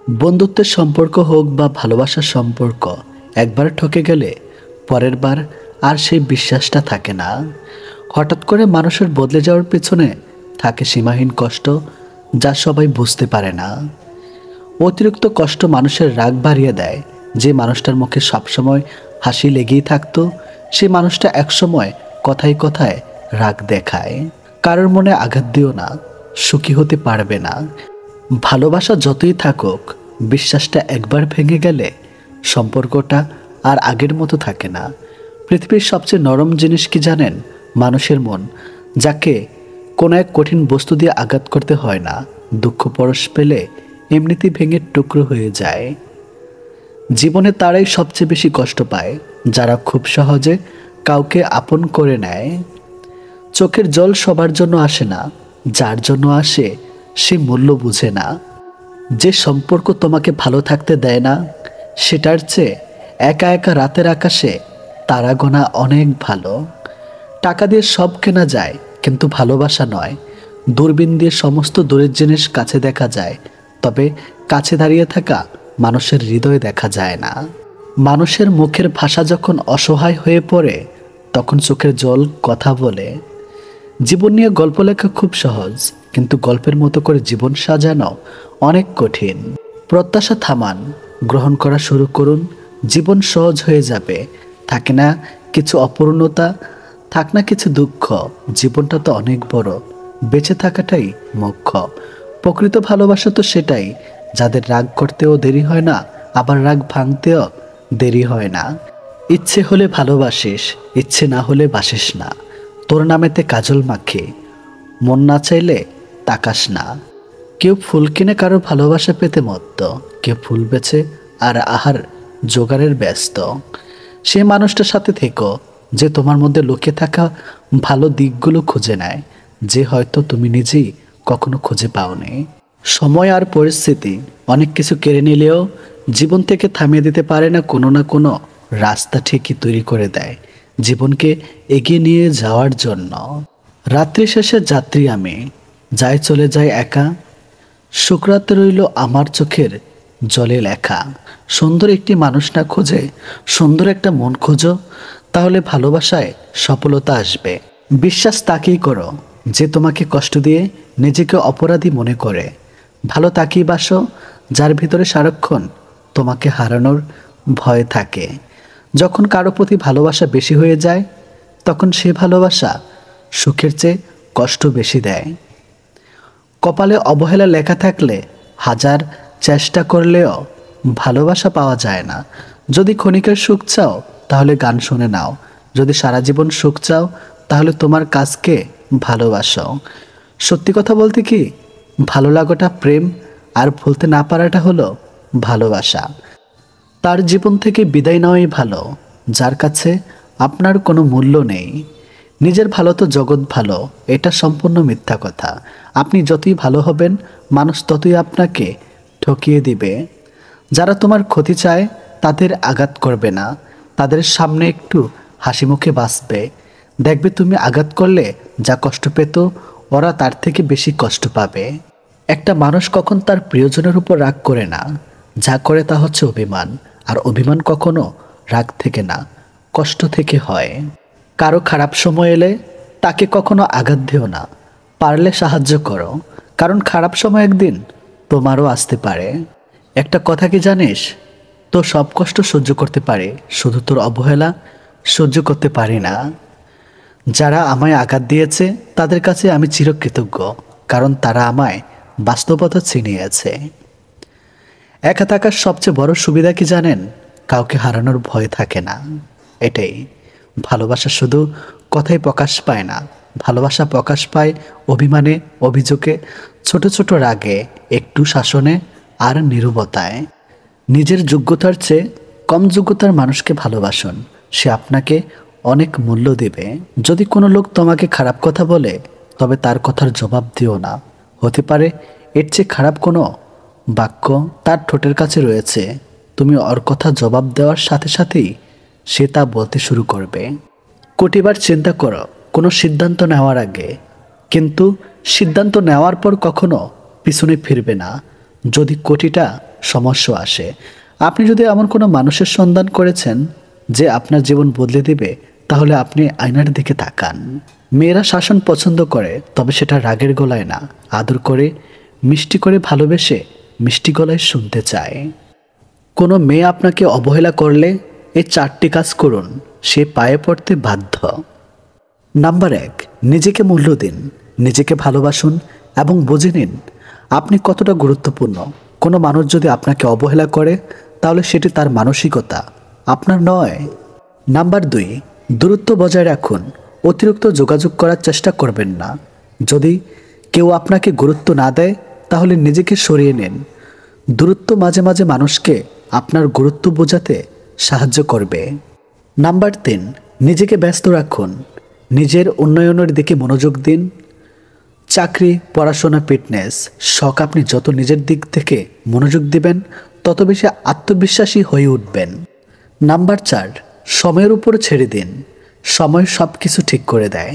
বন্ধুত্বের সম্পর্ক হোক বা ভালোবাসার সম্পর্ক, একবার ঠকে গেলে পরের বার আর সেই বিশ্বাসটা থাকে না। হঠাৎ করে মানুষের বদলে যাওয়ার পেছনে থাকে সীমাহীন কষ্ট, যা সবাই বুঝতে পারে না। অতিরিক্ত কষ্ট মানুষের রাগ বাড়িয়ে দেয়। যে মানুষটার মুখে সবসময় হাসি লেগেই থাকতো, সেই মানুষটা একসময় কথায় কথায় রাগ দেখায়। কারোর মনে আঘাত দিও না, সুখী হতে পারবে না। ভালোবাসা যতই থাকুক, বিশ্বাসটা একবার ভেঙে গেলে সম্পর্কটা আর আগের মতো থাকে না। পৃথিবীর সবচেয়ে নরম জিনিস কি জানেন? মানুষের মন, যাকে কোনো এক কঠিন বস্তু দিয়ে আঘাত করতে হয় না। দুঃখ পরশ পেলে এমনিতেই ভেঙে টুকরো হয়ে যায়। জীবনে তারাই সবচেয়ে বেশি কষ্ট পায়, যারা খুব সহজে কাউকে আপন করে নেয়। চোখের জল সবার জন্য আসে না, যার জন্য আসে সে মূল্য বুঝে না। যে সম্পর্ক তোমাকে ভালো থাকতে দেয় না, সেটার চেয়ে একা একা রাতের আকাশে তারা গোনা অনেক ভালো। টাকা দিয়ে সব কেনা যায়, কিন্তু ভালোবাসা নয়। দূরবীন দিয়ে সমস্ত দূরের জিনিস কাছে দেখা যায়, তবে কাছে দাঁড়িয়ে থাকা মানুষের হৃদয় দেখা যায় না। মানুষের মুখের ভাষা যখন অসহায় হয়ে পড়ে, তখন চোখের জল কথা বলে। জীবন নিয়ে গল্প লেখা খুব সহজ, কিন্তু গল্পের মতো করে জীবন সাজানো অনেক কঠিন। প্রত্যাশা থামান, গ্রহণ করা শুরু করুন। জীবন সহজ হয়ে যাবে। থাকে না কিছু অপূর্ণতা, থাক না কিছু দুঃখ। জীবনটা তো অনেক বড়, বেঁচে থাকাটাই মুখ্য। প্রকৃত ভালোবাসা তো সেটাই, যাদের রাগ করতেও দেরি হয় না, আবার রাগ ভাঙতেও দেরি হয় না। ইচ্ছে হলে ভালোবাসিস, ইচ্ছে না হলে বাসিস না। তোর নামেতে কাজল মাখে, মন না চাইলে তাকাস না। কেউ ফুল কিনে কারো ভালোবাসা পেতে মত্ত, কেউ ফুল বেচে আর আহার জোগাড়ের ব্যস্ত। সে মানুষটার সাথে থেকো, যে তোমার মধ্যে লুকিয়ে থাকা ভালো দিকগুলো খুঁজে নেয়, যে হয়তো তুমি নিজেই কখনো খুঁজে পাওনি। সময় আর পরিস্থিতি অনেক কিছু কেড়ে নিলেও জীবন থেকে থামিয়ে দিতে পারে না। কোনো না কোনো রাস্তা ঠিকই তৈরি করে দেয় জীবনকে এগিয়ে নিয়ে যাওয়ার জন্য। রাত্রি শেষে যাত্রী আমি, যাই চলে যায় একা। শুক্রাতে রইল আমার চোখের জলে লেখা। সুন্দর একটি মানুষ না খুঁজে সুন্দর একটা মন খোঁজো, তাহলে ভালোবাসায় সফলতা আসবে। বিশ্বাস তাকেই করো যে তোমাকে কষ্ট দিয়ে নিজেকে অপরাধী মনে করে। ভালো তাকেই বাসো যার ভিতরে সারাক্ষণ তোমাকে হারানোর ভয় থাকে। যখন কারো প্রতি ভালোবাসা বেশি হয়ে যায়, তখন সে ভালোবাসা সুখের চেয়ে কষ্ট বেশি দেয়। কপালে অবহেলা লেখা থাকলে হাজার চেষ্টা করলেও ভালোবাসা পাওয়া যায় না। যদি ক্ষণিকের সুখ চাও, তাহলে গান শুনে নাও। যদি সারা জীবন সুখ চাও, তাহলে তোমার কাজকে ভালোবাসো। সত্যি কথা বলতে কি, ভালো লাগাটা প্রেম, আর ভুলতে না পারাটা হলো ভালোবাসা। তার জীবন থেকে বিদায় নেওয়াই ভালো, যার কাছে আপনার কোনো মূল্য নেই। নিজের ভালো তো জগৎ ভালো, এটা সম্পূর্ণ মিথ্যা কথা। আপনি যতই ভালো হবেন, মানুষ ততই আপনাকে ঠকিয়ে দিবে। যারা তোমার ক্ষতি চায়, তাদের আঘাত করবে না, তাদের সামনে একটু হাসি মুখে বাঁচবে। দেখবে তুমি আঘাত করলে যা কষ্ট পেত, ওরা তার থেকে বেশি কষ্ট পাবে। একটা মানুষ কখন তার প্রিয়জনের উপর রাগ করে না, যা করে তা হচ্ছে অভিমান। আর অভিমান কখনো রাগ থেকে না, কষ্ট থেকে হয়। কারো খারাপ সময় এলে তাকে কখনো আঘাত দিও না, পারলে সাহায্য করো, কারণ খারাপ সময় একদিন তোমারও আসতে পারে। একটা কথা কি জানিস? তো সব কষ্ট সহ্য করতে পারে, শুধু তোর অবহেলা সহ্য করতে পারি না। যারা আমায় আঘাত দিয়েছে তাদের কাছে আমি চিরকৃতজ্ঞ, কারণ তারা আমায় বাস্তবতা চিনিয়েছে। একা থাকার সবচেয়ে বড় সুবিধা কি জানেন? কাউকে হারানোর ভয় থাকে না। এটাই ভালোবাসা। শুধু কথায় প্রকাশ পায় না, ভালোবাসা প্রকাশ পায় অভিমানে, অভিযোগে, ছোট ছোট রাগে, একটু শাসনে আর নীরবতায়। নিজের যোগ্যতার চেয়ে কম যোগ্যতার মানুষকে ভালোবাসুন, সে আপনাকে অনেক মূল্য দেবে। যদি কোনো লোক তোমাকে খারাপ কথা বলে, তবে তার কথার জবাব দিও না। হতে পারে এর চেয়ে খারাপ কোনো বাক্য তার ঠোঁটের কাছে রয়েছে। তুমি ওর কথা জবাব দেওয়ার সাথে সাথেই সে তা বলতে শুরু করবে। কোটিবার চিন্তা করো কোনো সিদ্ধান্ত নেওয়ার আগে, কিন্তু সিদ্ধান্ত নেওয়ার পর কখনো পিছনে ফিরবে না। যদি কোটিটা সমস্যা আসে। আপনি যদি এমন কোনো মানুষের সন্ধান করেছেন যে আপনার জীবন বদলে দেবে, তাহলে আপনি আয়নার দিকে তাকান। মেয়েরা শাসন পছন্দ করে, তবে সেটা রাগের গলায় না, আদর করে মিষ্টি করে ভালোবেসে মিষ্টি গলায় শুনতে চায়। কোনো মেয়ে আপনাকে অবহেলা করলে এই 4টি কাজ করুন, সে পায়ে পড়তে বাধ্য। নাম্বার 1, নিজেকে মূল্য দিন। নিজেকে ভালোবাসুন এবং বুঝে নিন আপনি কতটা গুরুত্বপূর্ণ। কোনো মানুষ যদি আপনাকে অবহেলা করে, তাহলে সেটি তার মানসিকতা, আপনার নয়। নাম্বার 2, দূরত্ব বজায় রাখুন। অতিরিক্ত যোগাযোগ করার চেষ্টা করবেন না। যদি কেউ আপনাকে গুরুত্ব না দেয়, তাহলে নিজেকে সরিয়ে নিন। দূরত্ব মাঝে মাঝে মানুষকে আপনার গুরুত্ব বোঝাতে সাহায্য করবে। নাম্বার 3, নিজেকে ব্যস্ত রাখুন। নিজের উন্নয়নের দিকে মনোযোগ দিন। চাকরি, পড়াশোনা, ফিটনেস, শখ, আপনি যত নিজের দিক থেকে মনোযোগ দিবেন, তত বেশি আত্মবিশ্বাসী হয়ে উঠবেন। নাম্বার 4, সময়ের উপর ছেড়ে দিন। সময় সব কিছু ঠিক করে দেয়।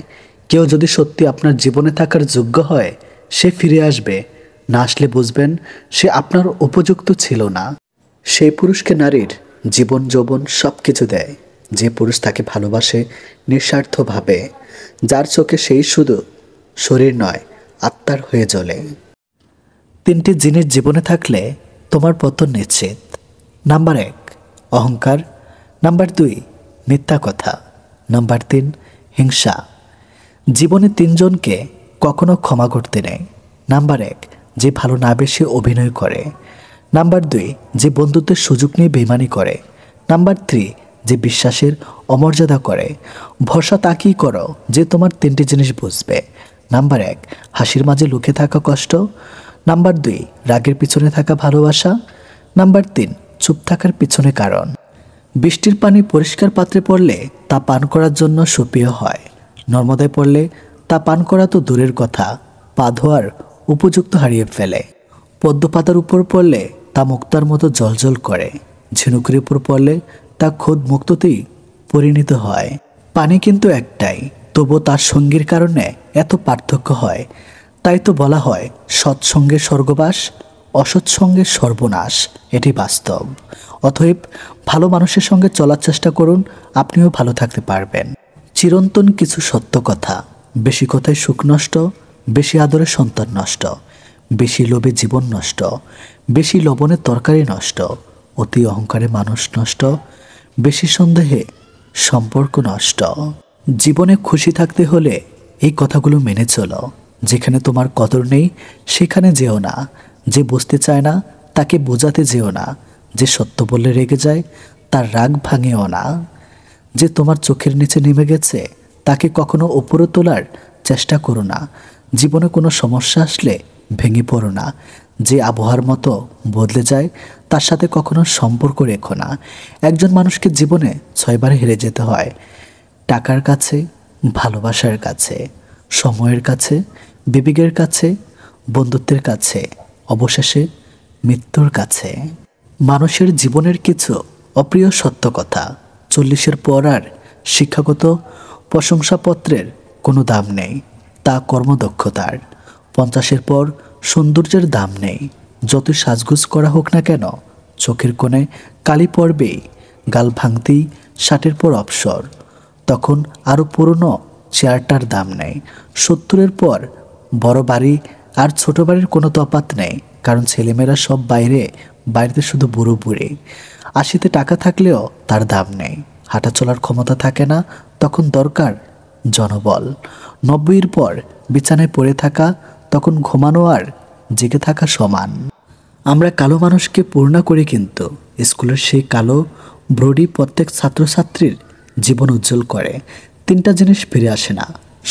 কেউ যদি সত্যি আপনার জীবনে থাকার যোগ্য হয়, সে ফিরে আসবে। না আসলে বুঝবেন সে আপনার উপযুক্ত ছিল না। সেই পুরুষকে নারীর জীবন যৌবন সব কিছু দেয়, যে পুরুষ তাকে ভালোবাসে নিঃস্বার্থভাবে, যার চোখে সেই শুধু শরীর নয়, আত্মার হয়ে জ্বলে। 3টি জিনিস জীবনে থাকলে তোমার পতন নিশ্চিত। নাম্বার 1, অহংকার। নাম্বার 2, মিথ্যা কথা। নাম্বার 3, হিংসা। জীবনে 3 জনকে কখনো ক্ষমা করতে নেই। নাম্বার 1, যে ভালো না বেশি অভিনয় করে। নাম্বার 2, যে বন্ধুত্বের সুযোগ নিয়ে বেইমানি করে। নাম্বার 3, যে বিশ্বাসের অমর্যাদা করে। ভরসা তাকেই করো যে তোমার 3টি জিনিস বুঝবে। নাম্বার 1, হাসির মাঝে লুকে থাকা কষ্ট। নাম্বার 2, রাগের পিছনে থাকা ভালোবাসা। নাম্বার 3, চুপ থাকার পিছনে কারণ। বৃষ্টির পানি পরিষ্কার পাত্রে পড়লে তা পান করার জন্য সুপেয় হয়। নর্মদায় পড়লে তা পান করা তো দূরের কথা, পা ধোয়ার উপযুক্ত হারিয়ে ফেলে। পদ্মপাতার উপর পড়লে তা মুক্তার মতো জ্বলজ্বল করে। ঝিনুকের উপর পড়লে তা খোদ মুক্ততেই পরিণত হয়। পানি কিন্তু একটাই, তবুও তার সঙ্গীর কারণে এত পার্থক্য হয়। তাই তো বলা হয় সৎসঙ্গে স্বর্গবাস, অসৎসঙ্গে সর্বনাশ। এটি বাস্তব। অতএব ভালো মানুষের সঙ্গে চলার চেষ্টা করুন, আপনিও ভালো থাকতে পারবেন। চিরন্তন কিছু সত্য কথা। বেশি কথায় সুখ নষ্ট, বেশি আদরে সন্তান নষ্ট, বেশি লোভে জীবন নষ্ট, বেশি লবণে তরকারি নষ্ট, অতি অহংকারে মানুষ নষ্ট, বেশি সন্দেহে সম্পর্ক নষ্ট। জীবনে খুশি থাকতে হলে এই কথাগুলো মেনে চলো। যেখানে তোমার কদর নেই সেখানে যেও না। যে বুঝতে চায় না তাকে বোঝাতে যেও না। যে সত্য বললে রেগে যায় তার রাগ ভাঙেও না। যে তোমার চোখের নিচে নেমে গেছে তাকে কখনো উপরে তোলার চেষ্টা করো না। জীবনে কোনো সমস্যা আসলে ভেঙে পড়ো না। যে আবহাওয়ার মতো বদলে যায় তার সাথে কখনো সম্পর্ক রেখো না। একজন মানুষকে জীবনে 6বার হেরে যেতে হয়। টাকার কাছে, ভালোবাসার কাছে, সময়ের কাছে, বিবেকের কাছে, বন্ধুত্বের কাছে, অবশেষে মৃত্যুর কাছে। মানুষের জীবনের কিছু অপ্রিয় সত্য কথা। 40-এর পর আর শিক্ষাগত প্রশংসাপত্রের কোনো দাম নেই, তা কর্মদক্ষতার। 50-এর পর সৌন্দর্যের দাম নেই, যতই সাজগোজ করা হোক না কেন। চোখের কোণে কালি পড়বেই, গাল ভাঙতেই 60-এর পর অবসর। তখন আরও পুরনো চেয়ারটার দাম নেই। 70-এর পর বড় বাড়ি আর ছোট বাড়ির কোনো তফাৎ নেই, কারণ ছেলেমেয়েরা সব বাড়িতে শুধু বুড়ো বুড়ি। 80-তে টাকা থাকলেও তার দাম নেই, হাঁটা চলার ক্ষমতা থাকে না, তখন দরকার জনবল। 90-এর পর বিছানায় পড়ে থাকা, তখন ঘুমানো আর জেগে থাকা সমান। আমরা কালো মানুষকে পূর্ণা করি, কিন্তু স্কুলের সেই কালো ব্রডি প্রত্যেক ছাত্রছাত্রীর জীবন উজ্জ্বল করে। 3টা জিনিস ফিরে আসে না,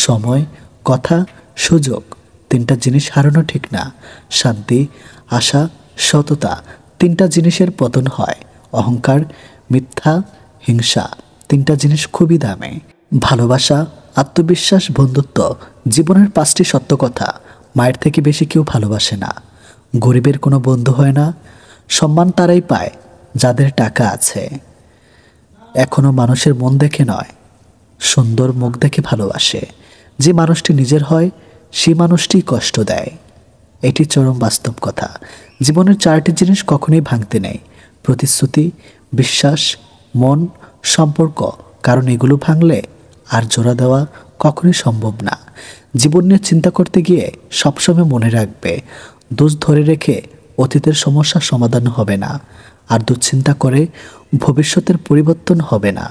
সময়, কথা, সুযোগ। 3টা জিনিস হারানো ঠিক না। শান্তি, আশা, সততা। 3টা জিনিসের পতন হয়। অহংকার, মিথ্যা, হিংসা। 3টা জিনিস খুবই দামি। ভালোবাসা, আত্মবিশ্বাস, বন্ধুত্ব। জীবনের 5টি সত্য কথা। মায়ের থেকে বেশি কেউ ভালোবাসে না। গরিবের কোনো বন্ধু হয় না। সম্মান তারাই পায় যাদের টাকা আছে। এখনো মানুষের মন দেখে নয়, সুন্দর মুখ দেখে ভালোবাসে। যে মানুষটি নিজের হয় সেই মানুষটি কষ্ট দেয়। এটি চরম বাস্তব কথা। জীবনের চারটি জিনিস কখনোই ভাঙতে নেই: প্রতিশ্রুতি, বিশ্বাস, মন, সম্পর্ক। কারণ এগুলো ভাঙলে আর জোড়া দেওয়া কখনোই সম্ভব না। জীবন নিয়ে চিন্তা করতে গিয়ে সবসময় মনে রাখবে, দোষ ধরে রেখে অতীতের সমস্যার সমাধান হবে না, আর দুশ্চিন্তা করে ভবিষ্যতের পরিবর্তন হবে না।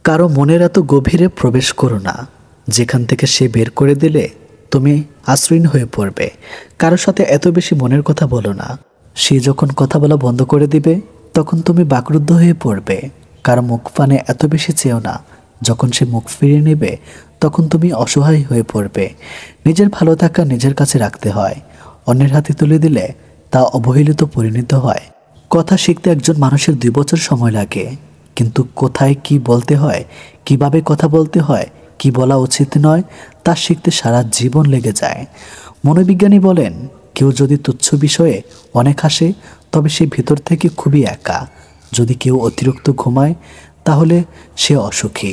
কারো মনের এত গভীরে প্রবেশ করো না যেখান থেকে সে বের করে দিলে তুমি আশ্রয়হীন হয়ে পড়বে। কারো সাথে এত বেশি মনের কথা বলো না, সে যখন কথা বলা বন্ধ করে দিবে তখন তুমি বাকরুদ্ধ হয়ে পড়বে। কারো মুখ পানে এত বেশি চেও না, যখন সে মুখ ফিরিয়ে নেবে তখন তুমি অসহায় হয়ে পড়বে। নিজের ভালো থাকা নিজের কাছে রাখতে হয়, অন্যের হাতে তুলে দিলে তা অবহেলিত পরিণত হয়। কথা শিখতে একজন মানুষের 2 বছর সময় লাগে, কিন্তু কোথায় কি বলতে হয়, কিভাবে কথা বলতে হয়, কি বলা উচিত নয় তা শিখতে সারা জীবন লেগে যায়। মনোবিজ্ঞানী বলেন, কেউ যদি তুচ্ছ বিষয়ে অনেক হাসে তবে সে ভিতর থেকে খুবই একা। যদি কেউ অতিরিক্ত ঘুমায় তাহলে সে অসুখী।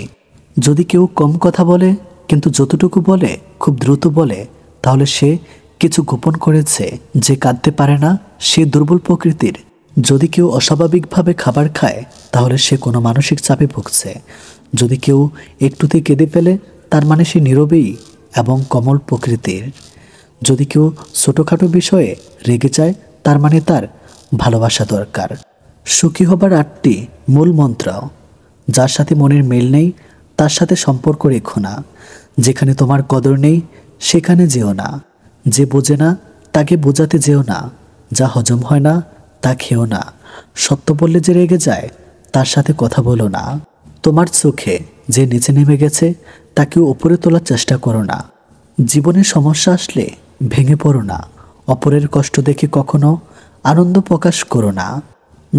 যদি কেউ কম কথা বলে কিন্তু যতটুকু বলে খুব দ্রুত বলে, তাহলে সে কিছু গোপন করেছে। যে কাঁদতে পারে না সে দুর্বল প্রকৃতির। যদি কেউ অস্বাভাবিকভাবে খাবার খায় তাহলে সে কোনো মানসিক চাপে ভুগছে। যদি কেউ একটুতে কেঁদে ফেলে তার মানে সে নীরবেই এবং কোমল প্রকৃতির। যদি কেউ ছোটোখাটো বিষয়ে রেগে যায় তার মানে তার ভালোবাসা দরকার। সুখী হবার 8টি মূল মন্ত্র: যার সাথে মনের মিল নেই তার সাথে সম্পর্ক রেখো না। যেখানে তোমার কদর নেই সেখানে যেও না। যে বোঝে না তাকে বোঝাতে যেও না। যা হজম হয় না তা খেও না। সত্য বললে যে রেগে যায় তার সাথে কথা বলো না। তোমার চোখে যে নিচে নেমে গেছে তাকে উপরে তোলার চেষ্টা করো না। জীবনের সমস্যা আসলে ভেঙে পড়ো না। অপরের কষ্ট দেখে কখনো আনন্দ প্রকাশ করো না।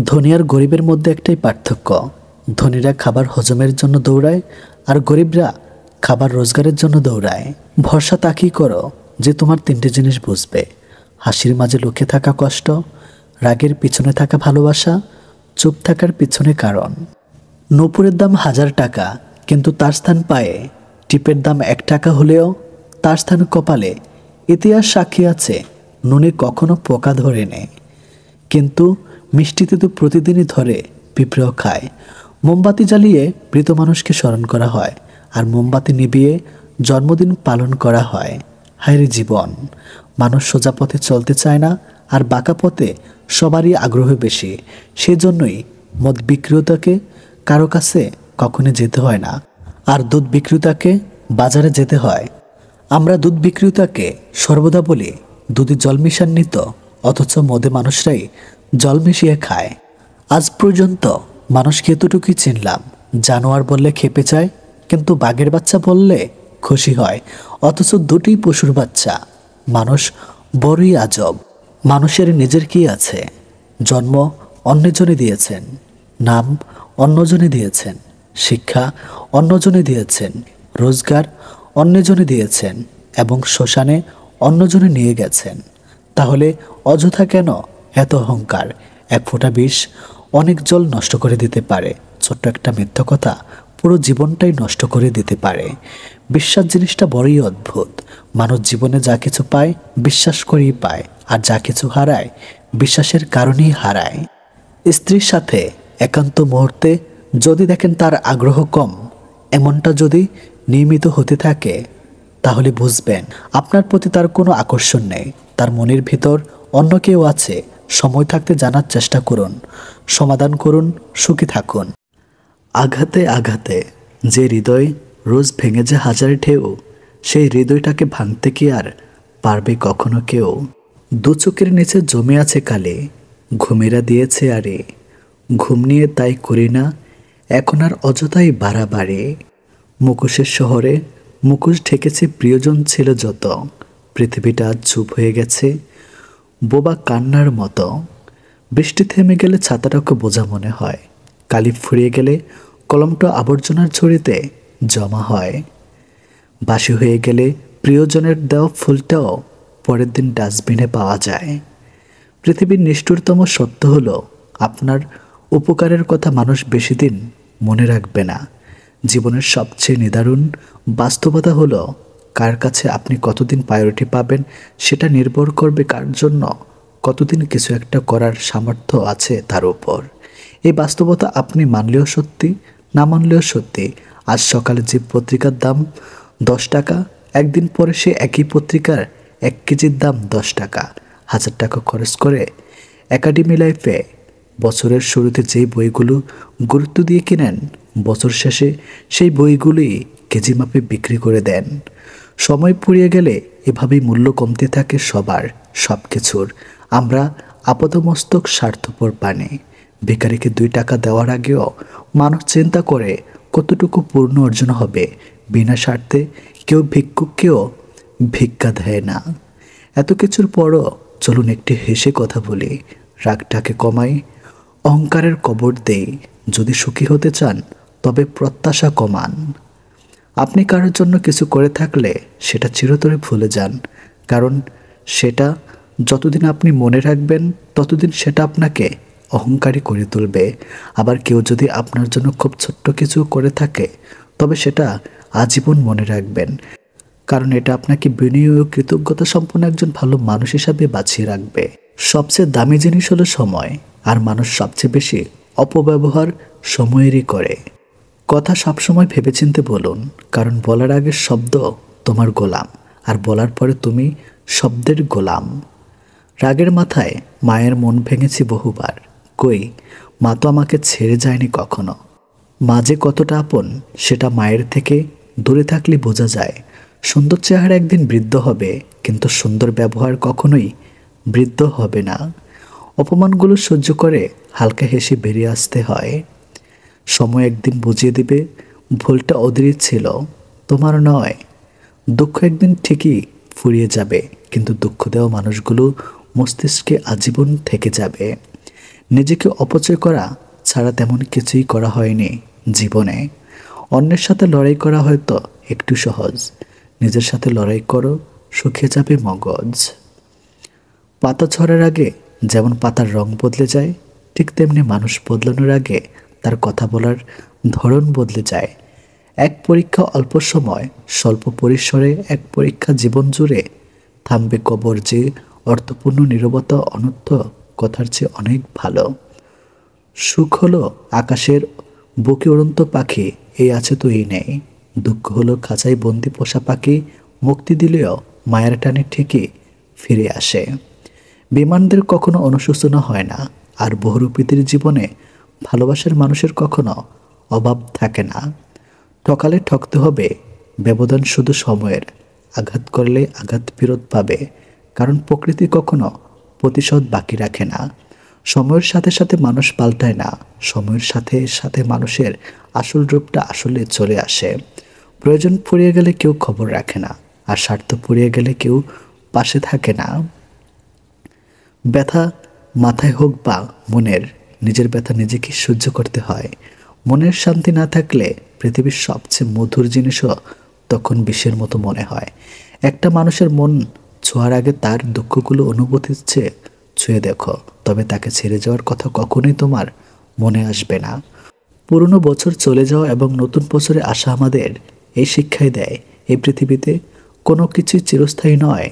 ধনী আর গরিবের মধ্যে একটাই পার্থক্য: ধনীরা খাবার হজমের জন্য দৌড়ায় আর গরিবরা খাবার রোজগারের জন্য দৌড়ায়। ভরসা তাকেই করো যে তোমার 3টে জিনিস বুঝবে: হাসির মাঝে লুকিয়ে থাকা কষ্ট, রাগের পিছনে থাকা ভালোবাসা, চুপ থাকার পিছনে কারণ। নূপুরের দাম 1000 টাকা, কিন্তু তার স্থান পায়ে। টিপের দাম 1 টাকা হলেও তার স্থান কপালে। ইতিহাস সাক্ষী আছে, নুনে কখনো পোকা ধরে নেয়, কিন্তু মিষ্টিতে তো প্রতিদিনই ধরে পিঁপড়েও খায়। মোমবাতি জ্বালিয়ে মৃত মানুষকে স্মরণ করা হয়, আর মোমবাতি নিভিয়ে জন্মদিন পালন করা হয়। হায়রে জীবন! মানুষ সোজা পথে চলতে চায় না, আর বাঁকা পথে সবারই আগ্রহ বেশি। সেজন্যই মদ বিক্রেতাকে কারো কাছে কখনো যেতে হয় না, আর দুধ বিক্রেতাকে বাজারে যেতে হয়। আমরা দুধ বিক্রেতাকে সর্বদা বলি দুধে জল মিশান্বিত, অথচ মদে মানুষরাই জল মিশিয়ে খায়। আজ পর্যন্ত মানুষকে এতটুকুই চিনলাম: জানোয়ার বললে খেপে যায়, কিন্তু বাঘের বাচ্চা বললে খুশি হয়। অথচ দুটোই পশুর বাচ্চা। মানুষ বড়ই আজব। মানুষের নিজের কি আছে? জন্ম অন্যজনে দিয়েছেন, নাম অন্যজনে দিয়েছেন, শিক্ষা অন্যজনে দিয়েছেন, রোজগার অন্যজনে দিয়েছেন, এবং শ্মশানে অন্যজনে নিয়ে গেছেন। তাহলে অযথা কেন এত অহংকার? 1 ফোঁটা বিষ অনেক জল নষ্ট করে দিতে পারে। ছোট্ট একটা মিথ্যা কথা পুরো জীবনটাই নষ্ট করে দিতে পারে। বিশ্বাস জিনিসটা বড়ই অদ্ভুত। মানুষ জীবনে যা কিছু পায় বিশ্বাস করেই পায়, আর যা কিছু হারায় বিশ্বাসের কারণেই হারায়। স্ত্রীর সাথে একান্ত মুহূর্তে যদি দেখেন তার আগ্রহ কম, এমনটা যদি নিয়মিত হতে থাকে, তাহলে বুঝবেন আপনার প্রতি তার কোনো আকর্ষণ নেই। তার মনের ভিতর অন্য কেউ আছে। সময় থাকতে জানার চেষ্টা করুন, সমাধান করুন, সুখী থাকুন। আঘাতে আঘাতে যে হৃদয় রোজ ভেঙে যে 1000 ঢেউ, সেই হৃদয়টাকে ভাঙতে কি আর পারবে কখনো কেউ? 2 চোখের নিচে জমে আছে কালি, ঘুমেরা দিয়েছে আরে। ঘুম নিয়ে তাই করি না এখন আর অযথাই বাড়াবাড়ি। মুখোশের শহরে মুখোশ ঢেকেছে প্রিয়জন ছিল যত। পৃথিবীটা আজ চুপ হয়ে গেছে বোবা কান্নার মতো। বৃষ্টি থেমে গেলে ছাতাটাকে বোঝা মনে হয়। কালি ফুরিয়ে গেলে কলমটা আবর্জনার ঝুড়িতে জমা হয়। বাসি হয়ে গেলে প্রিয়জনের দেওয়া ফুলটাও পরের দিন ডাস্টবিনে পাওয়া যায়। পৃথিবীর নিষ্ঠুরতম সত্য হলো, আপনার উপকারের কথা মানুষ বেশি দিন মনে রাখবে না। জীবনের সবচেয়ে নিদারুণ বাস্তবতা হলো, কার কাছে আপনি কতদিন প্রায়োরিটি পাবেন সেটা নির্ভর করবে কার জন্য কতদিন কিছু একটা করার সামর্থ্য আছে তার উপর। এই বাস্তবতা আপনি মানলেও সত্যি, না মানলেও সত্যি। আজ সকালে যে পত্রিকার দাম 10 টাকা, একদিন পরে সে একই পত্রিকার 1 কেজির দাম 10 টাকা। 1000 টাকা খরচ করে একাডেমি লাইফে বছরের শুরুতে যেই বইগুলো গুরুত্ব দিয়ে কিনেন, বছর শেষে সেই বইগুলোই কেজি মাপে বিক্রি করে দেন। সময় ফুরিয়ে গেলে এভাবেই মূল্য কমতে থাকে সবার, সব কিছুর। আমরা আপাতমস্তক স্বার্থপর প্রাণী। ভিখারিকে 2 টাকা দেওয়ার আগেও মানুষ চিন্তা করে কতটুকু পূর্ণ অর্জন হবে। বিনা স্বার্থে কেউ ভিক্ষুককেও ভিক্ষা দেয় না। এত কিছুর পরও চলুন একটি হেসে কথা বলি, রাগটাকে কমাই, অহংকারের কবর দেই। যদি সুখী হতে চান তবে প্রত্যাশা কমান। আপনি কারোর জন্য কিছু করে থাকলে সেটা চিরতরে ভুলে যান, কারণ সেটা যতদিন আপনি মনে রাখবেন ততদিন সেটা আপনাকে অহংকারী করে তুলবে। আবার কেউ যদি আপনার জন্য খুব ছোট্ট কিছু করে থাকে তবে সেটা আজীবন মনে রাখবেন, কারণ এটা আপনাকে বিনয়ী ও কৃতজ্ঞতা সম্পন্ন একজন ভালো মানুষ হিসাবে বাঁচিয়ে রাখবে। সবচেয়ে দামি জিনিস হলো সময়, আর মানুষ সবচেয়ে বেশি অপব্যবহার সময়েরই করে। কথা সবসময় ভেবেচিন্তে বলুন, কারণ বলার আগে শব্দ তোমার গোলাম, আর বলার পরে তুমি শব্দের গোলাম। রাগের মাথায় মায়ের মন ভেঙেছি বহুবার, কই মা তো আমাকে ছেড়ে যায়নি কখনো। মা যে কতটা আপন সেটা মায়ের থেকে দূরে থাকলে বোঝা যায়। সুন্দর চেহারা একদিন বৃদ্ধ হবে, কিন্তু সুন্দর ব্যবহার কখনোই বৃদ্ধ হবে না। অপমানগুলো সহ্য করে হালকা হেসে বেরিয়ে আসতে হয়। সময় একদিন বুঝিয়ে দিবে ভুলটা ওদেরই ছিল, তোমার নয়। দুঃখ একদিন ঠিকই ফুরিয়ে যাবে, কিন্তু দুঃখ দেওয়া মানুষগুলো মস্তিষ্কে আজীবন থেকে যাবে। নিজেকে অপচয় করা ছাড়া তেমন কিছুই করা হয়নি জীবনে। অন্যের সাথে লড়াই করা হয়তো একটু সহজ, নিজের সাথে লড়াই করো, শুকিয়ে যাবে মগজ। পাতা ঝরার আগে যেমন পাতার রং বদলে যায়, ঠিক তেমনি মানুষ বদলানোর আগে তার কথা বলার ধরন বদলে যায়। এক পরীক্ষা অল্প সময়, স্বল্প পরিসরে এক পরীক্ষা জীবন জুড়ে থামবে কবর যে অর্থপূর্ণ নীরবতা অনর্থ কথার চেয়ে অনেক ভালো। সুখ হলো আকাশের বুকে উড়ন্ত পাখি, এই আছে তো এই নেই। দুঃখ হলো খাঁচায় বন্দি পোষা পাখি, মুক্তি দিলেও মায়ের টানে ঠিকই ফিরে আসে। বিমানদের কখনো অনুশোচনা হয় না, আর বহুরূপীদের জীবনে ভালোবাসার মানুষের কখনো অভাব থাকে না। ঠকালে ঠকতে হবে, ব্যবধান শুধু সময়ের। আঘাত করলে আঘাত ফেরত পাবে, কারণ প্রকৃতি কখনো প্রতিশোধ বাকি রাখে না। সময়ের সাথে সাথে মানুষ পাল্টায় না, সময়ের সাথে সাথে মানুষের আসল রূপটা আসলে চলে আসে। প্রয়োজন ফুরিয়ে গেলে কেউ খবর রাখে না, আর স্বার্থ ফুরিয়ে গেলে কেউ পাশে থাকে না। ব্যথা মাথায় হোক বা মনের, নিজের ব্যথা নিজেকে সহ্য করতে হয়। মনের শান্তি না থাকলে পৃথিবীর সবচেয়ে মধুর জিনিসও তখন বিষের মতো মনে হয়। একটা মানুষের মন ছোঁয়ার আগে তার দুঃখগুলো অনুভূতির চেয়ে ছুঁয়ে দেখো, তবে তাকে ছেড়ে যাওয়ার কথা কখনোই তোমার মনে আসবে না। পুরনো বছর চলে যাওয়া এবং নতুন বছরে আসা আমাদের এই শিক্ষাই দেয়, এই পৃথিবীতে কোনো কিছুই চিরস্থায়ী নয়।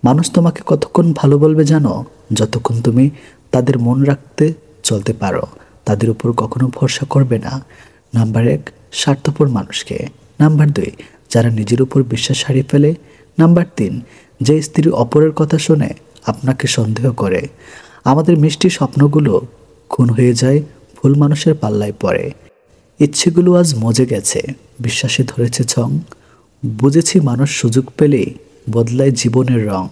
মানুষ তোমাকে কতক্ষণ ভালো বলবে জানো? যতক্ষণ তুমি তাদের মন রাখতে চলতে পারো। তাদের উপর কখনো ভরসা করবে না। নাম্বার 1, স্বার্থপর মানুষকে। নাম্বার 2, যারা নিজের উপর বিশ্বাস হারিয়ে ফেলে। নাম্বার 3, যে স্ত্রী অপরের কথা শুনে আপনাকে সন্দেহ করে। আমাদের মিষ্টি স্বপ্নগুলো খুন হয়ে যায় ভুল মানুষের পাল্লায় পড়ে। ইচ্ছেগুলো আজ মজে গেছে, বিশ্বাসে ধরেছে ছং। বুঝেছি মানুষ সুযোগ পেলেই বদলায় জীবনের রং।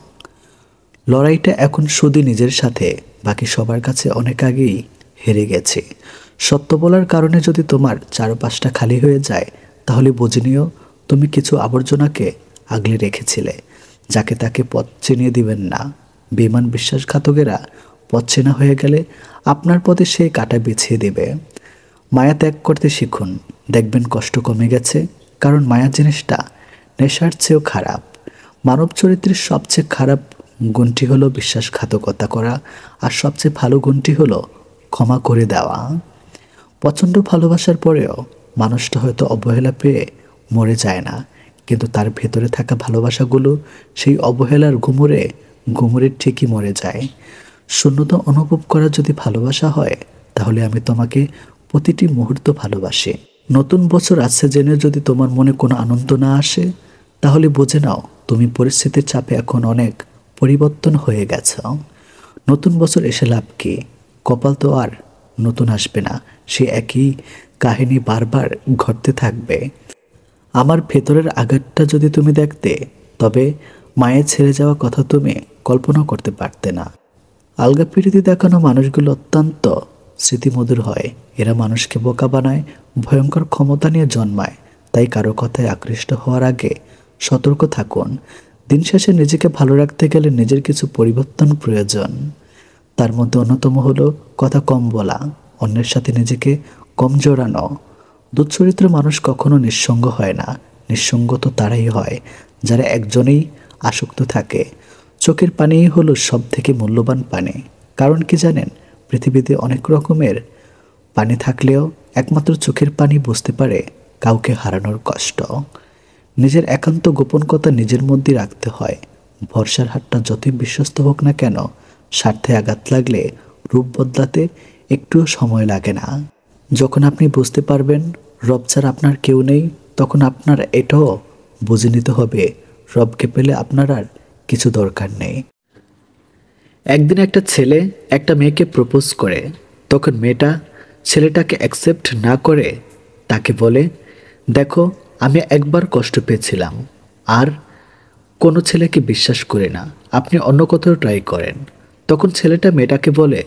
লড়াইটা এখন শুধু নিজের সাথে, বাকি সবার কাছে অনেক আগেই হেরে গেছে। সত্য বলার কারণে যদি তোমার চারপাশটা খালি হয়ে যায়, তাহলে বুঝে নিও তুমি কিছু আবর্জনাকে আগলে রেখেছিলে। যাকে তাকে পথ চিনিয়ে দিবেন না। বেঈমান বিশ্বাসঘাতকেরা পথ চেনা হয়ে গেলে আপনার পথে সেই কাঁটা বিছিয়ে দেবে। মায়া ত্যাগ করতে শিখুন, দেখবেন কষ্ট কমে গেছে। কারণ মায়া জিনিসটা নেশার চেয়েও খারাপ। মানব চরিত্রের সবচেয়ে খারাপ গুণটি হলো বিশ্বাসঘাতকতা করা, আর সবচেয়ে ভালো গুণটি হলো ক্ষমা করে দেওয়া। প্রচণ্ড ভালোবাসার পরেও মানুষটা হয়তো অবহেলা পেয়ে মরে যায় না, কিন্তু তার ভেতরে থাকা ভালোবাসাগুলো সেই অবহেলার ঘুমুরে ঘুমুরে ঠিকই মরে যায়। শূন্যতা অনুভব করা যদি ভালোবাসা হয়, তাহলে আমি তোমাকে প্রতিটি মুহূর্ত ভালোবাসি। নতুন বছর আসছে জেনে যদি তোমার মনে কোনো আনন্দ না আসে, তাহলে বুঝে নাও তুমি পরিস্থিতির চাপে এখন অনেক পরিবর্তন হয়ে গেছে। নতুন বছর এসে লাভ কি? কপাল তো আর নতুন আসবে না, সে একই কাহিনী বারবার ঘটতে থাকবে। আমার ভেতরের আঘাতটা যদি তুমি দেখতে, তবে মায়ের ছেড়ে যাওয়া কথা তুমি কল্পনা করতে পারতে না। আলগা পিড়িতে দেখানো মানুষগুলো অত্যন্ত স্মৃতিমধুর হয়। এরা মানুষকে বোকা বানায়, ভয়ঙ্কর ক্ষমতা নিয়ে জন্মায়। তাই কারো কথায় আকৃষ্ট হওয়ার আগে সতর্ক থাকুন। দিন শেষে নিজেকে ভালো রাখতে গেলে নিজের কিছু পরিবর্তন প্রয়োজন। তার মধ্যে অন্যতম হলো কথা কম বলা, অন্যের সাথে নিজেকে কম জড়ানো। দুঃচরিত্র মানুষ কখনো নিঃসঙ্গ হয় না। নিঃসঙ্গ তো তারাই হয় যারা একজনেই আসক্ত থাকে। চোখের পানিই হলো সব থেকে মূল্যবান পানি। কারণ কি জানেন, পৃথিবীতে অনেক রকমের পানি থাকলেও একমাত্র চোখের পানি বুঝতে পারে কাউকে হারানোর কষ্ট। নিজের একান্ত গোপন কথা নিজের মধ্যে রাখতে হয়। ভরসার হাতটা যতই বিশ্বস্ত হোক না কেন, স্বার্থে আঘাত লাগলে রূপ বদলাতে একটুও সময় লাগে না। যখন আপনি বুঝতে পারবেন রব ছাড়া আপনার কেউ নেই, তখন আপনার এটাও বুঝে নিতে হবে রবকে পেলে আপনার আর কিছু দরকার নেই। একদিন একটা ছেলে একটা মেয়েকে প্রপোজ করে। তখন মেয়েটা ছেলেটাকে অ্যাকসেপ্ট না করে তাকে বলে, দেখো আমি একবার কষ্ট পেয়েছিলাম, আর কোনো ছেলেকে বিশ্বাস করি না, আপনি অন্য কোথাও ট্রাই করেন। তখন ছেলেটা মেয়েটাকে বলে,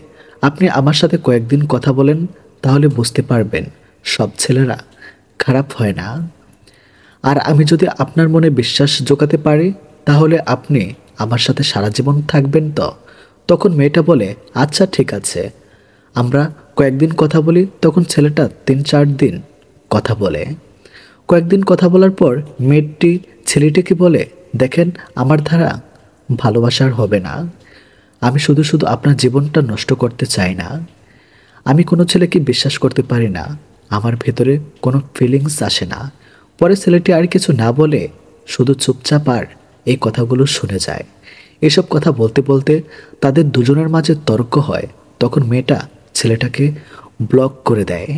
আপনি আমার সাথে কয়েকদিন কথা বলেন, তাহলে বুঝতে পারবেন সব ছেলেরা খারাপ হয় না। আর আমি যদি আপনার মনে বিশ্বাস জোগাতে পারি, তাহলে আপনি আমার সাথে সারা জীবন থাকবেন তো? তখন মেয়েটা বলে, আচ্ছা ঠিক আছে, আমরা কয়েকদিন কথা বলি। তখন ছেলেটা 3-4 দিন কথা বলে। কয়েকদিন কথা বলার পর মেয়েটি ছেলেটিকে বলে, দেখেন আমার দ্বারা ভালোবাসার হবে না। আমি শুধু শুধু আপনার জীবনটা নষ্ট করতে চাই না। আমি কোনো ছেলেকে বিশ্বাস করতে পারি না, আমার ভেতরে কোনো ফিলিংস আসে না। পরে ছেলেটি আর কিছু না বলে শুধু চুপচাপ আর এই কথাগুলো শুনে যায়। এসব কথা বলতে বলতে তাদের দুজনের মাঝে তর্ক হয়। তখন মেয়েটা ছেলেটাকে ব্লক করে দেয়।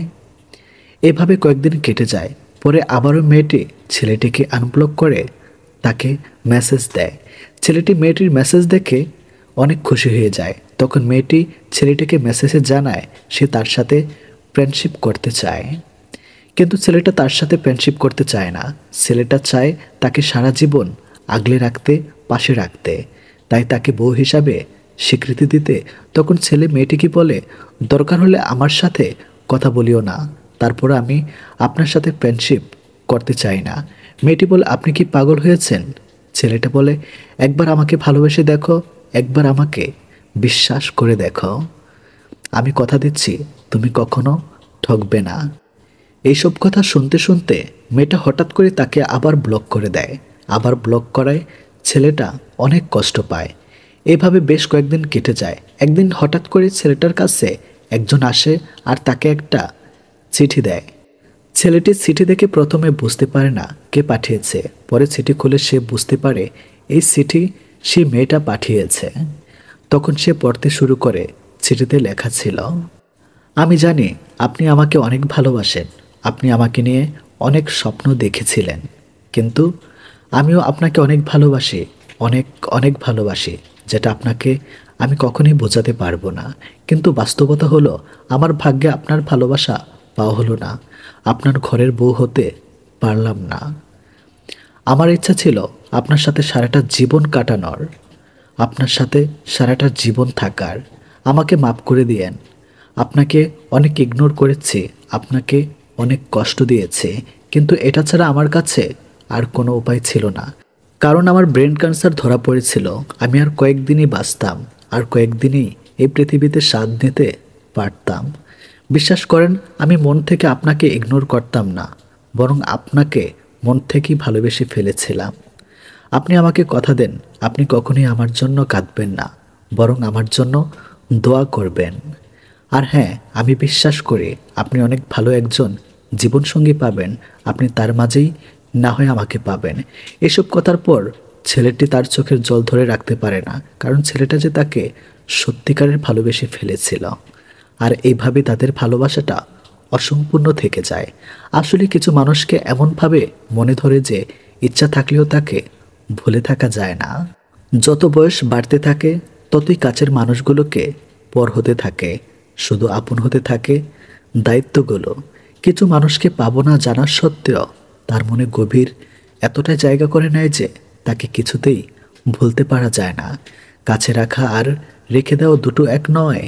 এভাবে কয়েকদিন কেটে যায়। পরে আবারও মেয়েটি ছেলেটিকে আনব্লক করে তাকে মেসেজ দেয়। ছেলেটি মেয়েটির মেসেজ দেখে অনেক খুশি হয়ে যায়। তখন মেয়েটি ছেলেটিকে মেসেজে জানায় সে তার সাথে ফ্রেন্ডশিপ করতে চায়। কিন্তু ছেলেটা তার সাথে ফ্রেন্ডশিপ করতে চায় না। ছেলেটা চায় তাকে সারা জীবন আগলে রাখতে, পাশে রাখতে, তাই তাকে বউ হিসাবে স্বীকৃতি দিতে। তখন ছেলে মেয়েটিকে বলে, দরকার হলে আমার সাথে কথা বলিও না, তারপর আমি আপনার সাথে ফ্রেন্ডশিপ করতে চাই না। মেয়েটি বলে, আপনি কি পাগল হয়েছেন? ছেলেটা বলে, একবার আমাকে ভালোবেসে দেখো, একবার আমাকে বিশ্বাস করে দেখো, আমি কথা দিচ্ছি তুমি কখনো ঠকবে না। এইসব কথা শুনতে শুনতে মেয়েটা হঠাৎ করে তাকে আবার ব্লক করে দেয়। আবার ব্লক করায় ছেলেটা অনেক কষ্ট পায়। এভাবে বেশ কয়েকদিন কেটে যায়। একদিন হঠাৎ করে ছেলেটার কাছে একজন আসে আর তাকে একটা চিঠি দেয়। ছেলেটি চিঠি দেখে প্রথমে বুঝতে পারে না কে পাঠিয়েছে। পরে চিঠি খুলে সে বুঝতে পারে এই চিঠি সেই মেয়েটা পাঠিয়েছে। তখন সে পড়তে শুরু করে। চিঠিতে লেখা ছিল, আমি জানি আপনি আমাকে অনেক ভালোবাসেন, আপনি আমাকে নিয়ে অনেক স্বপ্ন দেখেছিলেন, কিন্তু আমিও আপনাকে অনেক ভালোবাসি, অনেক অনেক ভালোবাসি, যেটা আপনাকে আমি কখনোই বোঝাতে পারবো না। কিন্তু বাস্তবতা হলো আমার ভাগ্যে আপনার ভালোবাসা পাওয়া হলো না, আপনার ঘরের বউ হতে পারলাম না। আমার ইচ্ছা ছিল আপনার সাথে সারাটা জীবন কাটানোর, আপনার সাথে সারাটা জীবন থাকার। আমাকে মাফ করে দিয়েন। আপনাকে অনেক ইগনোর করেছি, আপনাকে অনেক কষ্ট দিয়েছি, কিন্তু এটা ছাড়া আমার কাছে আর কোনো উপায় ছিল না। কারণ আমার ব্রেন ক্যান্সার ধরা পড়েছিল। আমি আর কয়েকদিনই বাঁচতাম, আর কয়েকদিনই এই পৃথিবীতে স্বাদ নিতে পারতাম। বিশ্বাস করেন, আমি মন থেকে আপনাকে ইগনোর করতাম না, বরং আপনাকে মন থেকেই ভালোবেসে ফেলেছিলাম। আপনি আমাকে কথা দেন, আপনি কখনোই আমার জন্য কাঁদবেন না, বরং আমার জন্য দোয়া করবেন। আর হ্যাঁ, আমি বিশ্বাস করি আপনি অনেক ভালো একজন জীবনসঙ্গী পাবেন। আপনি তার মাঝেই না হয় আমাকে পাবেন। এসব কথার পর ছেলেটি তার চোখের জল ধরে রাখতে পারে না, কারণ ছেলেটা যে তাকে সত্যিকারের ভালোবেসে ফেলেছিল। আর এইভাবে তাদের ভালোবাসাটা অসম্পূর্ণ থেকে যায়। আসলে কিছু মানুষকে এমনভাবে মনে ধরে যে ইচ্ছা থাকলেও তাকে ভুলে থাকা যায় না। যত বয়স বাড়তে থাকে ততই কাছের মানুষগুলোকে পর হতে থাকে, শুধু আপন হতে থাকে দায়িত্বগুলো। কিছু মানুষকে পাবো না জানা সত্ত্বেও তার মনে গভীর এতটাই জায়গা করে নেয় যে তাকে কিছুতেই ভুলতে পারা যায় না। কাছে রাখা আর রেখে দেওয়া দুটো এক নয়।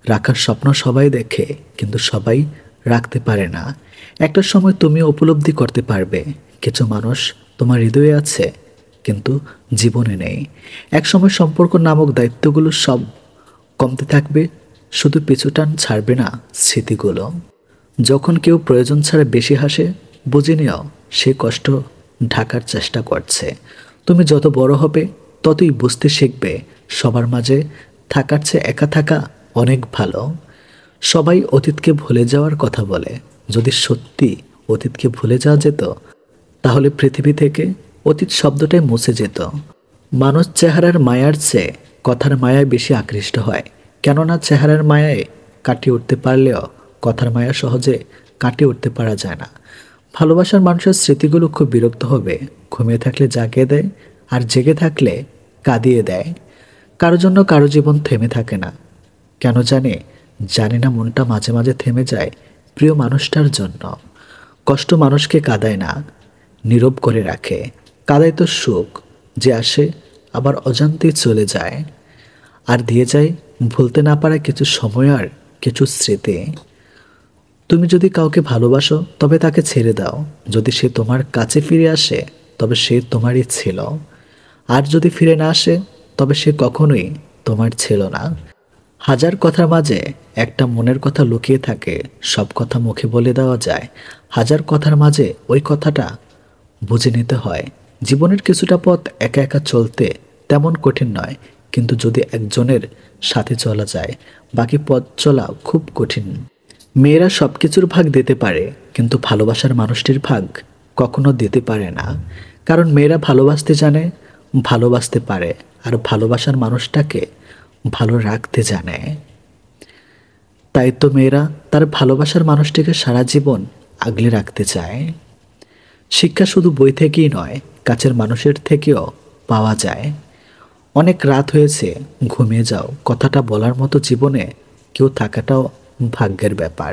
রাখার স্বপ্ন সবাই দেখে, কিন্তু সবাই রাখতে পারে না। একটা সময় তুমি উপলব্ধি করতে পারবে কিছু মানুষ তোমার হৃদয়ে আছে কিন্তু জীবনে নেই। এক সময় সম্পর্ক নামক দায়িত্বগুলো সব কমতে থাকবে, শুধু পিছুটান ছাড়বে না স্মৃতিগুলো। যখন কেউ প্রয়োজন ছাড়া বেশি হাসে, বুঝে নিও সে কষ্ট ঢাকার চেষ্টা করছে। তুমি যত বড় হবে ততই বুঝতে শিখবে সবার মাঝে থাকার চেয়ে একা থাকা অনেক ভালো। সবাই অতীতকে ভুলে যাওয়ার কথা বলে, যদি সত্যি অতীতকে ভুলে যাওয়া যেত তাহলে পৃথিবী থেকে অতীত শব্দটাই মুছে যেত। মানুষ চেহারার মায়ার চেয়ে কথার মায়ায় বেশি আকৃষ্ট হয়, কেননা চেহারার মায়ায় কাটিয়ে উঠতে পারলেও কথার মায়া সহজে কাটিয়ে উঠতে পারা যায় না। ভালোবাসার মানুষের স্মৃতিগুলো খুব বিরক্ত হবে, ঘুমিয়ে থাকলে জাগিয়ে দেয় আর জেগে থাকলে কাঁদিয়ে দেয়। কারো জন্য কারো জীবন থেমে থাকে না, কেন জানি না মনটা মাঝে মাঝে থেমে যায় প্রিয় মানুষটার জন্য। কষ্ট মানুষকে কাঁদায় না, নীরব করে রাখে। কাঁদায় তো সুখ, যে আসে আবার অজান্তেই চলে যায়, আর দিয়ে যায় ভুলতে না পারা কিছু সময় আর কিছু স্মৃতি। তুমি যদি কাউকে ভালোবাসো তবে তাকে ছেড়ে দাও। যদি সে তোমার কাছে ফিরে আসে তবে সে তোমারই ছিল, আর যদি ফিরে না আসে তবে সে কখনোই তোমার ছিল না। হাজার কথার মাঝে একটা মনের কথা লুকিয়ে থাকে, সব কথা মুখে বলে দেওয়া যায়। হাজার কথার মাঝে ওই কথাটা বুঝে নিতে হয়। জীবনের কিছুটা পথ একা একা চলতে তেমন কঠিন নয়, কিন্তু যদি একজনের সাথে চলা যায় বাকি পথ চলা খুব কঠিন। মেয়েরা সব কিছুর ভাগ দিতে পারে, কিন্তু ভালোবাসার মানুষটির ভাগ কখনো দিতে পারে না। কারণ মেয়েরা ভালোবাসতে জানে, ভালোবাসতে পারে, আর ভালোবাসার মানুষটাকে ভালো রাখতে জানে। তাই তো মেয়েরা তার ভালোবাসার মানুষটিকে সারা জীবন আগলে রাখতে চায়। শিক্ষা শুধু বই থেকেই নয়, কাছের মানুষের থেকেও পাওয়া যায়। অনেক রাত হয়েছে, ঘুমিয়ে যাও কথাটা বলার মতো জীবনে কেউ থাকাটাও ভাগ্যের ব্যাপার।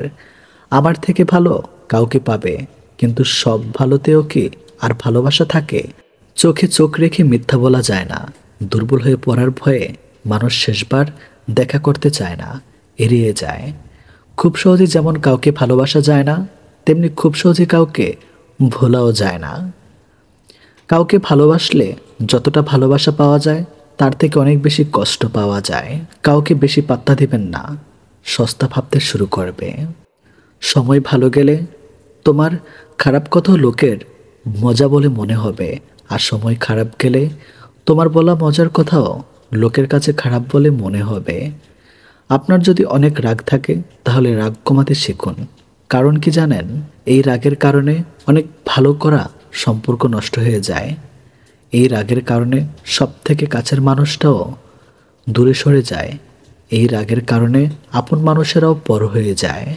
আমার থেকে ভালো কাউকে পাবে, কিন্তু সব ভালোতেও কি আর ভালোবাসা থাকে? চোখে চোখ রেখে মিথ্যা বলা যায় না। দুর্বল হয়ে পড়ার ভয়ে মানুষ শেষবার দেখা করতে চায় না, এড়িয়ে যায়। খুব সহজে যেমন কাউকে ভালোবাসা যায় না, তেমনি খুব সহজে কাউকে ভোলাও যায় না। কাউকে ভালোবাসলে যতটা ভালোবাসা পাওয়া যায় তার থেকে অনেক বেশি কষ্ট পাওয়া যায়। কাউকে বেশি পাত্তা দিবেন না, সস্তা ভাবতে শুরু করবে। সময় ভালো গেলে তোমার খারাপ কথা লোকের মজা বলে মনে হবে, আর সময় খারাপ গেলে তোমার বলা মজার কথাও লোকের কাছে খারাপ বলে মনে হবে। আপনার যদি অনেক রাগ থাকে তাহলে রাগ কমাতে শিখুন। কারণ কি জানেন, এই রাগের কারণে অনেক ভালো করা সম্পর্ক নষ্ট হয়ে যায়। এই রাগের কারণে সব থেকে কাছের মানুষটাও দূরে সরে যায়। এই রাগের কারণে আপন মানুষেরাও পর হয়ে যায়।